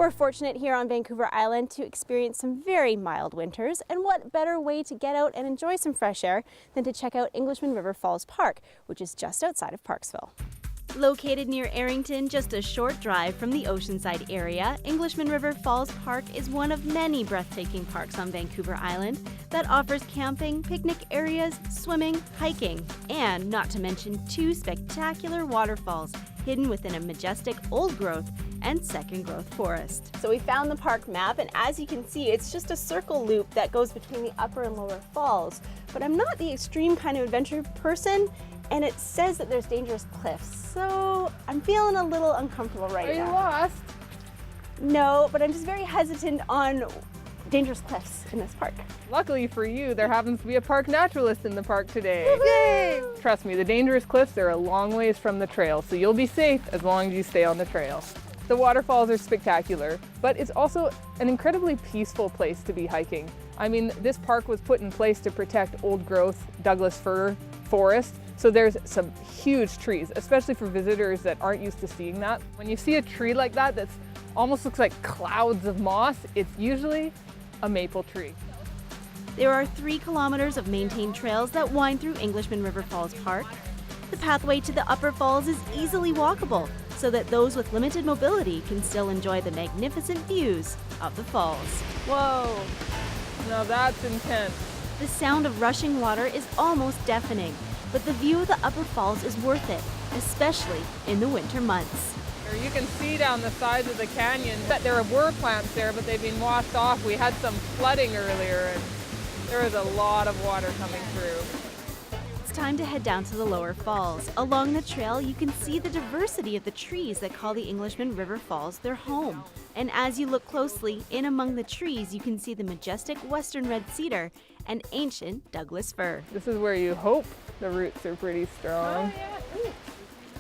We're fortunate here on Vancouver Island to experience some very mild winters, and what better way to get out and enjoy some fresh air than to check out Englishman River Falls Park, which is just outside of Parksville. Located near Arrington, just a short drive from the Oceanside area, Englishman River Falls Park is one of many breathtaking parks on Vancouver Island that offers camping, picnic areas, swimming, hiking, and not to mention 2 spectacular waterfalls hidden within a majestic old-growth and second-growth forest. So we found the park map, and as you can see, it's just a circle loop that goes between the upper and lower falls. But I'm not the extreme kind of adventure person, and it says that there's dangerous cliffs, so I'm feeling a little uncomfortable right now. Are you lost? No, but I'm just very hesitant on dangerous cliffs in this park. Luckily for you, there happens to be a park naturalist in the park today. Yay! Trust me, the dangerous cliffs are a long ways from the trail, so you'll be safe as long as you stay on the trail. The waterfalls are spectacular, but it's also an incredibly peaceful place to be hiking. I mean, this park was put in place to protect old-growth Douglas fir forest, so there's some huge trees, especially for visitors that aren't used to seeing that. When you see a tree like that that's almost looks like clouds of moss, it's usually a maple tree. There are 3 kilometers of maintained trails that wind through Englishman River Falls Park. The pathway to the upper falls is easily walkable, so that those with limited mobility can still enjoy the magnificent views of the falls. Whoa, now that's intense. The sound of rushing water is almost deafening, but the view of the upper falls is worth it, especially in the winter months. You can see down the sides of the canyon that there were plants there, but they've been washed off. We had some flooding earlier, and there was a lot of water coming through. It's time to head down to the lower falls. Along the trail, you can see the diversity of the trees that call the Englishman River Falls their home. And as you look closely, in among the trees, you can see the majestic western red cedar and ancient Douglas fir. This is where you hope the roots are pretty strong. Oh, yeah.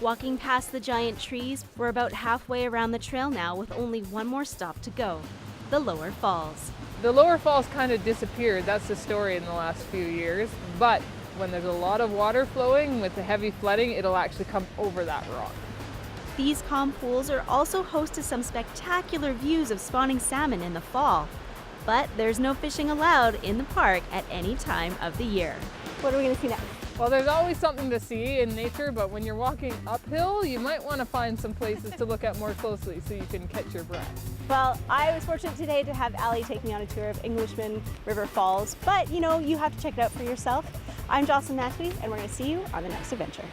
Walking past the giant trees, we're about halfway around the trail now with only one more stop to go, the lower falls. The lower falls kind of disappeared, that's the story in the last few years, but when there's a lot of water flowing with the heavy flooding, it'll actually come over that rock. These calm pools are also host to some spectacular views of spawning salmon in the fall, but there's no fishing allowed in the park at any time of the year. What are we going to see next? Well, there's always something to see in nature, but when you're walking uphill, you might want to find some places to look at more closely so you can catch your breath. Well, I was fortunate today to have Allie take me on a tour of Englishman River Falls, but you know, you have to check it out for yourself. I'm Jocelyn, and we're going to see you on the next adventure.